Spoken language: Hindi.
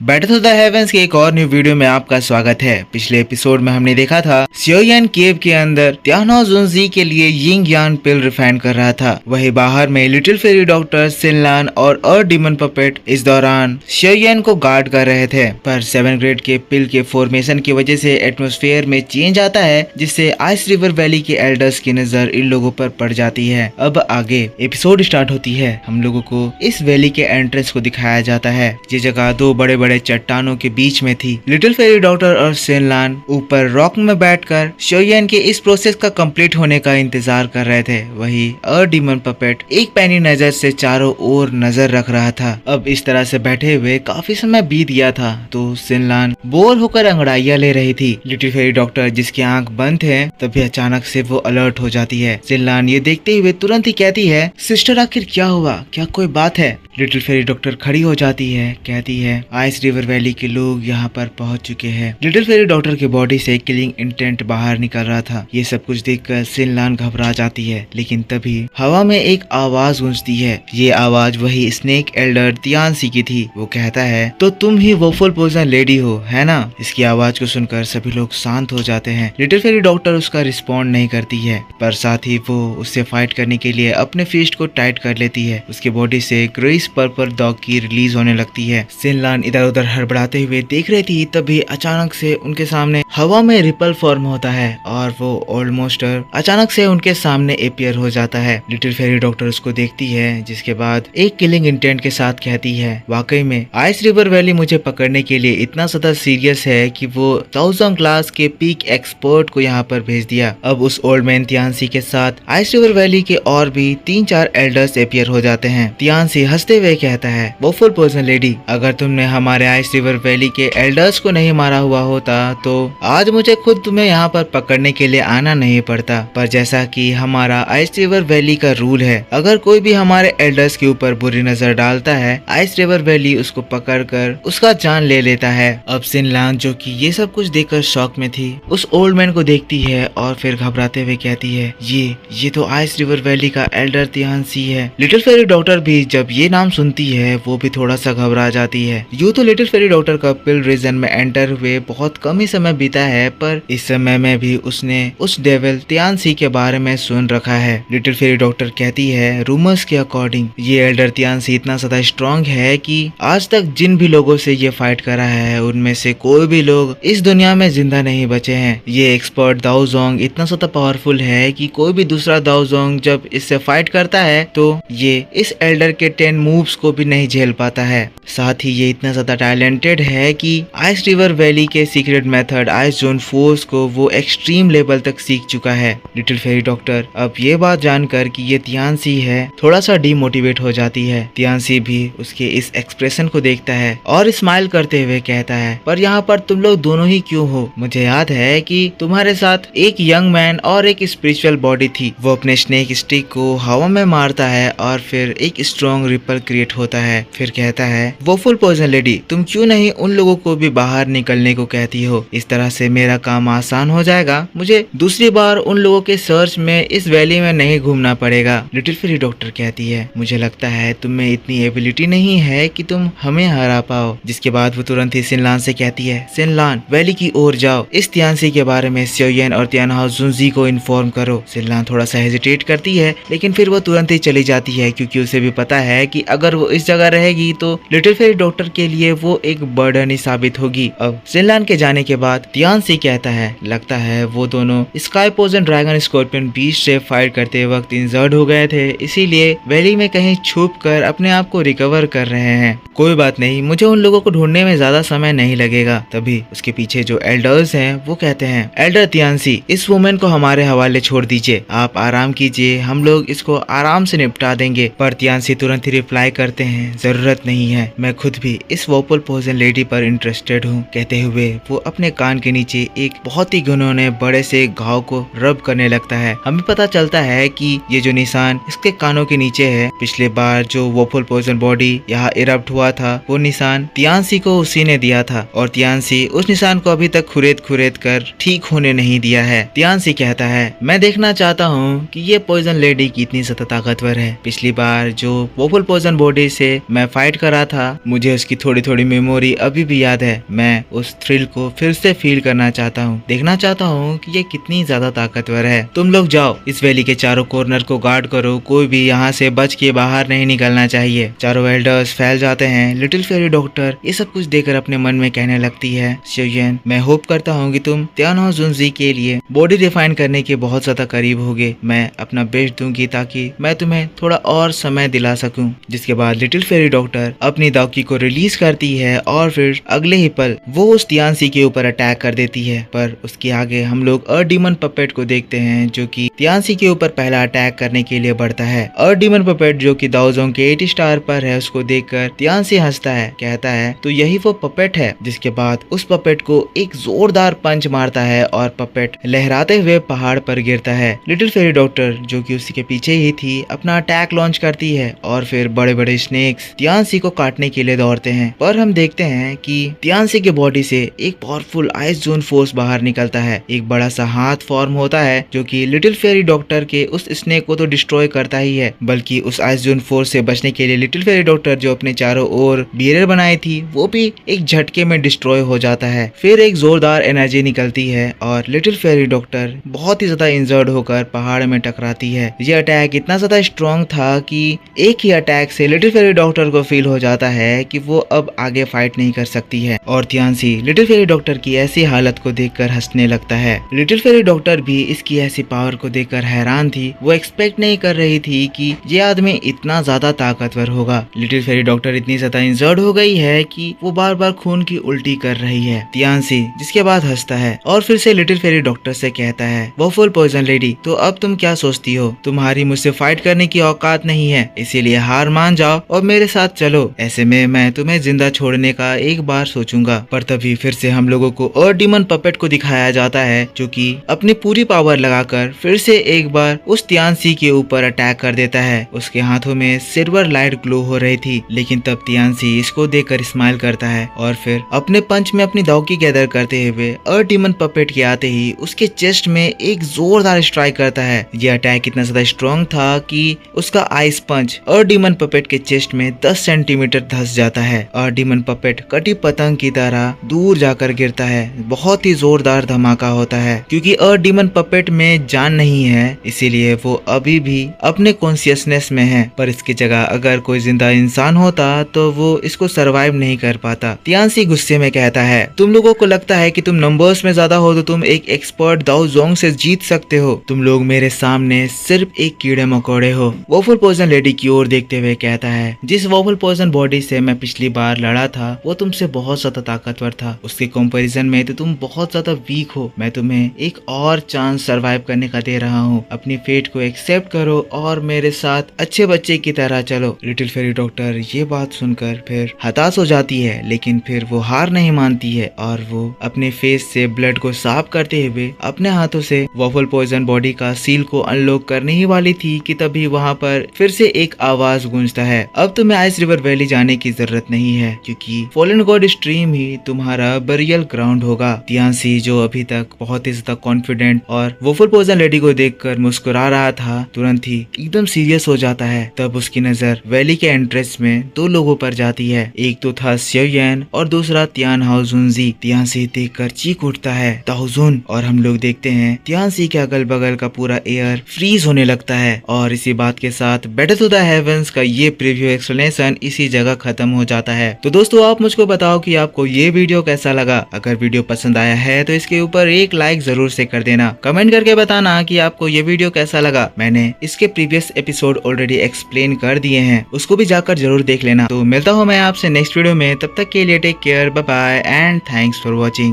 बैटल ऑफ द हेवंस के एक और न्यू वीडियो में आपका स्वागत है। पिछले एपिसोड में हमने देखा था सियोयान केव के अंदर त्यानो जुनजी के लिए यिंग यान पिल रिफाइन कर रहा था। वही बाहर में लिटिल फेरी डॉक्टर सिनलान और डीमन पपेट इस दौरान सियोयान को गार्ड कर रहे थे, पर 7 ग्रेड के पिल के फॉर्मेशन की वजह से एटमॉस्फेयर में चेंज आता है, जिससे आइस रिवर वैली के एल्डर्स की नजर इन लोगों पर पड़ जाती है। अब आगे एपिसोड स्टार्ट होती है। हम लोगों को इस वैली के एंट्रेंस को दिखाया जाता है। ये जगह दो बड़े बड़े चट्टानों के बीच में थी। लिटिल फेरी डॉक्टर और सिनलान ऊपर रॉक में बैठकर सियोयान के इस प्रोसेस का कंप्लीट होने का इंतजार कर रहे थे। वही डीमन पपेट एक पैनी नजर से चारों ओर नजर रख रहा था। अब इस तरह से बैठे हुए काफी समय बीत गया था तो सिनलान बोर होकर अंगड़ाइयां ले रही थी। लिटिल फेरी डॉक्टर जिसकी आंख बंद है, तभी अचानक से वो अलर्ट हो जाती है। सिनलान ये देखते हुए तुरंत ही कहती है, सिस्टर आखिर क्या हुआ, क्या कोई बात है? लिटिल फेरी डॉक्टर खड़ी हो जाती है, कहती है आइस रिवर वैली के लोग यहाँ पर पहुँच चुके हैं। लिटिल फेरी डॉक्टर की बॉडी से किलिंग इंटेंट बाहर निकल रहा था। ये सब कुछ देखकर सिनलान घबरा जाती है, लेकिन तभी हवा में एक आवाज गूंजती है। ये आवाज वही स्नेक एल्डर तियानसी की थी। वो कहता है, तो तुम ही वो फुल पोजन लेडी हो, है ना? इसकी आवाज को सुनकर सभी लोग शांत हो जाते हैं। लिटिल फेरी डॉक्टर उसका रिस्पॉन्ड नहीं करती है, पर साथ ही वो उससे फाइट करने के लिए अपने फिस्ट को टाइट कर लेती है। उसकी बॉडी से ग्रेस पर्पल डॉग की रिलीज होने लगती है। सिनलान इधर उधर हड़बड़ाते हुए देख रही थी, तभी अचानक से उनके सामने हवा में रिपल फॉर्म होता है और वो ओल्ड मोस्टर अचानक से उनके सामने अपीयर हो जाता है। लिटिल फेरी डॉक्टर उसको देखती है, जिसके बाद एक किलिंग इंटेंट के साथ कहती है, वाकई में आइस रिवर वैली मुझे पकड़ने के लिए इतना ज्यादा सीरियस है कि वो 1000 क्लास के पीक एक्सपर्ट को यहाँ पर भेज दिया। अब उस ओल्ड मैन तियानसी के साथ आइस रिवर वैली के और भी 3-4 एल्डर्स अपीयर हो जाते हैं। तियानसी हंसते हुए कहता है, वो फुल पोजन लेडी, अगर तुमने हमारे आइस रिवर वैली के एल्डर्स को नहीं मारा हुआ होता तो आज मुझे खुद तुम्हें यहाँ पर पकड़ने के लिए आना नहीं पड़ता। पर जैसा कि हमारा आइस रिवर वैली का रूल है, अगर कोई भी हमारे एल्डर्स के ऊपर बुरी नजर डालता है, आइस रिवर वैली उसको पकड़कर उसका जान ले लेता है। अब सिनलान, जो कि ये सब कुछ देखकर शॉक में थी, उस ओल्ड मैन को देखती है और फिर घबराते हुए कहती है, ये तो आइस रिवर वैली का एल्डर तियानसी है। लिटिल फेरी डॉक्टर भी जब ये नाम सुनती है, वो भी थोड़ा सा घबरा जाती है। यूँ तो लिटिल फेरी डॉक्टर का पिल रीजन में एंटर हुए बहुत कम ही समय बीता है, पर इस समय में भी उसने उस डेविल तियानसी के बारे में सुन रखा है। लिटिल फेरी डॉक्टर कहती है, रूमर्स के अकॉर्डिंग ये एल्डर तियानसी इतना ज्यादा स्ट्रॉन्ग है कि आज तक जिन भी लोगों से ये फाइट करा है, उनमें से कोई भी लोग इस दुनिया में जिंदा नहीं बचे हैं। ये एक्सपर्ट दाओ जोंग इतना ज्यादा पावरफुल है कि कोई भी दूसरा दाओ जोंग जब इससे फाइट करता है तो ये इस एल्डर के 10 मूव्स को भी नहीं झेल पाता है। साथ ही ये इतना ज्यादा टैलेंटेड है कि आइस रिवर वैली के secret method ice zone force को वो एक्सट्रीम लेवल तक सीख चुका है। लिटिल फेरी डॉक्टर अब ये बात जानकर कि ये तियानसी है, थोड़ा सा डीमोटिवेट हो जाती है। तियानसी भी उसके इस एक्सप्रेशन को देखता है और स्माइल करते हुए कहता है, पर यहाँ पर तुम लोग दोनों ही क्यों हो? मुझे याद है कि तुम्हारे साथ एक यंग मैन और एक स्पिरिचुअल बॉडी थी। वो अपने स्नेक स्टिक को हवा में मारता है और फिर एक स्ट्रॉन्ग रिपल क्रिएट होता है। फिर कहता है, वो फुल पोजन लेडी, तुम क्यों नहीं उन लोगों को भी बाहर निकलने को कहती हो? इस तरह से मेरा काम आसान हो जाएगा। मुझे दूसरी बार उन लोगों के सर्च में इस वैली में नहीं घूमना पड़ेगा। लिटिल फेरी डॉक्टर कहती है, मुझे लगता है तुम में इतनी एबिलिटी नहीं है कि तुम हमें हरा पाओ। जिसके बाद वो तुरंत ही सिनलान से कहती है, सिनलान वैली की ओर जाओ, इस तियानसी के बारे में सियोयान और त्यानो जुनजी को इन्फॉर्म करो। सिनलान थोड़ा सा हेजिटेट करती है, लेकिन फिर वो तुरंत ही चली जाती है, क्योंकि उसे भी पता है कि अगर वो इस जगह रहेगी तो लिटिल फेरी डॉक्टर के लिए वो एक बर्डन ही साबित होगी। अब सिनलान के जाने के बाद तियानसी कहता है, लगता है वो दोनों sky poison dragon scorpion beast से फाइट करते वक्त इंजर्ड हो गए थे, इसीलिए वैली में कहीं छुप कर अपने आप को रिकवर कर रहे हैं। कोई बात नहीं, मुझे उन लोगों को ढूंढने में ज्यादा समय नहीं लगेगा। तभी उसके पीछे जो एल्डर्स हैं वो कहते हैं, एल्डर तियानसी, इस वुमेन को हमारे हवाले छोड़ दीजिए, आप आराम कीजिए, हम लोग इसको आराम से निपटा देंगे। पर तियानसी तुरंत ही रिप्लाई करते हैं, जरूरत नहीं है, मैं खुद भी इस वोपल पोजन लेडी पर इंटरेस्टेड हूँ। कहते हुए वो अपने कान के नीचे एक बहुत ही घुनौने बड़े से घाव को रब करने लगता है। हमें पता चलता है कि ये जो निशान इसके कानों के नीचे है, पिछले बार जो वोपल पोजन बॉडी यहाँ इरप्ट हुआ था, वो निशान तियानसी को उसी ने दिया था और तियानसी उस निशान को अभी तक खुरेद कर ठीक होने नहीं दिया है। तियानसी कहता है, मैं देखना चाहता हूँ कि ये पोजन लेडी कितनी ज्यादा ताकतवर है। पिछली बार जो वोपल पोजन पॉइजन बॉडी से मैं फाइट कर रहा था, मुझे उसकी थोड़ी थोड़ी मेमोरी अभी भी याद है। मैं उस थ्रिल को फिर से फील करना चाहता हूँ, देखना चाहता हूँ कि ये कितनी ज्यादा ताकतवर है। तुम लोग जाओ, इस वैली के चारों कॉर्नर को गार्ड करो, कोई भी यहाँ से बच के बाहर नहीं निकलना चाहिए। चारों एल्डर्स फैल जाते हैं। लिटिल फेरी डॉक्टर ये सब कुछ देखकर अपने मन में कहने लगती है, शियोयन, मैं होप करता हूँ कि तुम त्यानो जुनजी के लिए बॉडी रिफाइन करने के बहुत ज्यादा करीब होगे। मैं अपना बेस्ट दूंगी ताकि मैं तुम्हें थोड़ा और समय दिला सकूं। जिसके बाद लिटिल फेरी डॉक्टर अपनी दाउकी को रिलीज करती है और फिर अगले ही पल वो उस तियानसी के ऊपर अटैक कर देती है। पर उसके आगे हम लोग डीमन पपेट को देखते हैं जो कि तियानसी के ऊपर पहला अटैक करने के लिए बढ़ता है। डीमन पपेट जो कि दाओजोंग के 80 स्टार पर है, उसको देखकर तियानसी हंसता है, कहता है तो यही वो पपेट है। जिसके बाद उस पपेट को एक जोरदार पंच मारता है और पपेट लहराते हुए पहाड़ पर गिरता है। लिटिल फेरी डॉक्टर जो कि उसी के पीछे ही थी अपना अटैक लॉन्च करती है और फिर बड़े बड़े स्नेक्स तियानसी को काटने के लिए दौड़ते हैं। पर हम देखते हैं कि तियानसी के बॉडी से एक पावरफुल आइस जोन फोर्स बाहर निकलता है। एक बड़ा सा हाथ फॉर्म होता है जो कि लिटिल फेरी डॉक्टर के उस स्नेक को तो डिस्ट्रॉय करता ही है, बल्कि उस आइस जोन फोर्स से बचने के लिए लिटिल फेरी डॉक्टर जो अपने चारों ओर बैरियर बनाई थी वो भी एक झटके में डिस्ट्रॉय हो जाता है। फिर एक जोरदार एनर्जी निकलती है और लिटिल फेरी डॉक्टर बहुत ही ज्यादा इंजर्ड होकर पहाड़ में टकराती है। ये अटैक इतना ज्यादा स्ट्रॉन्ग था कि एक ही अटैक से लिटिल फेरी डॉक्टर को फील हो जाता है कि वो अब आगे फाइट नहीं कर सकती है। और तियानसी लिटिल फेरी डॉक्टर की ऐसी हालत को देखकर हंसने लगता है। लिटिल फेरी डॉक्टर भी इसकी ऐसी पावर को देखकर हैरान थी। वो एक्सपेक्ट नहीं कर रही थी कि ये आदमी इतना ज्यादा ताकतवर होगा। लिटिल फेरी डॉक्टर इतनी ज्यादा इंजर्ड हो गई है कि वो बार बार खून की उल्टी कर रही है। तियानसी जिसके बाद हंसता है और फिर से लिटिल फेरी डॉक्टर से कहता है, वो फुल पॉइजन लेडी, तो अब तुम क्या सोचती हो? तुम्हारी मुझसे फाइट करने की औकात नहीं है, इसीलिए हार मान जाओ और मेरे साथ चलो। ऐसे में मैं तुम्हें जिंदा छोड़ने का एक बार सोचूंगा। पर तभी फिर से हम लोगों को डीमन पपेट को दिखाया जाता है जो कि अपनी पूरी पावर लगाकर फिर से एक बार उस तियानसी के ऊपर अटैक कर देता है। उसके हाथों में सिल्वर लाइट ग्लो हो रही थी, लेकिन तब तियानसी इसको देखकर स्माइल करता है और फिर अपने पंच में अपनी दाउकी गैदर करते हुए डीमन पपेट के आते ही उसके चेस्ट में एक जोरदार स्ट्राइक करता है। यह अटैक इतना ज्यादा स्ट्रॉन्ग था कि उसका आइस पंच डीमन पपेट के चेस्ट में 10 सेंटीमीटर धंस जाता है। डीमन पपेट कटी पतंग की तरह दूर जाकर गिरता है। बहुत ही जोरदार धमाका होता है। क्योंकि डीमन पपेट में जान नहीं है इसीलिए वो अभी भी अपने कॉन्शियसनेस में है, पर इसकी जगह अगर कोई जिंदा इंसान होता तो वो इसको सरवाइव नहीं कर पाता। तियानसी गुस्से में कहता है, तुम लोगों को लगता है कि तुम नंबर्स में ज्यादा हो तो तुम एक एक्सपर्ट दाओजोंग से जीत सकते हो। तुम लोग मेरे सामने सिर्फ एक कीड़े मकोड़े हो। वॉफल पॉइजन लेडी की ओर देखते हुए कहता है, जिस वॉफल पॉइजन बॉडी से मैं पिछली बार लड़ा था वो तुमसे बहुत ज्यादा ताकतवर था, उसके कंपैरिजन में तो तुम बहुत ज्यादा वीक हो। मैं तुम्हें एक और चांस सरवाइव करने का दे रहा हूँ। अपनी फेट को एक्सेप्ट करो और मेरे साथ अच्छे बच्चे की तरह चलो। लिटिल फेरी डॉक्टर ये बात सुनकर फिर हताश हो जाती है, लेकिन फिर वो हार नहीं मानती है और वो अपने फेस से ब्लड को साफ करते हुए अपने हाथों से वॉफल पॉइजन बॉडी का सील को अनलॉक करने ही वाली थी कि तभी वहाँ पर फिर से एक आवाज गूंजता है, अब तुम्हें आइस रिवर वैली जाने की जरूरत नहीं है क्योंकि फॉलन गॉड स्ट्रीम ही तुम्हारा बरियल ग्राउंड होगा। तियानसी जो अभी तक बहुत ही ज्यादा कॉन्फिडेंट और वॉफल पॉइजन लेडी को देखकर मुस्कुरा रहा था, तुरंत ही एकदम सीरियस हो जाता है। तब उसकी नजर वैली के एंट्रेंस में दो लोगों पर जाती है। एक तो था शियोयन और दूसरा त्यानो जुनजी। तियानसी देखकर चीख उठता है, ताओजुन। और हम लोग देखते हैं तियानसी के अगल बगल का पूरा एयर फ्रीज होने लगता है। और इसी बात के साथ बैटल टू द हेवंस का ये प्रीव्यू एक्सप्लेनेशन इसी जगह खत्म हो जाता है। तो दोस्तों आप मुझको बताओ कि आपको ये वीडियो कैसा लगा। अगर वीडियो पसंद आया है तो इसके ऊपर एक लाइक जरूर से कर देना। कमेंट करके बताना कि आपको ये वीडियो कैसा लगा। मैंने इसके प्रीवियस एपिसोड ऑलरेडी एक्सप्लेन कर दिए हैं, उसको भी जाकर जरूर देख लेना। तो मिलता हूँ मैं आपसे नेक्स्ट वीडियो में, तब तक के लिए take care, bye bye and thanks for watching.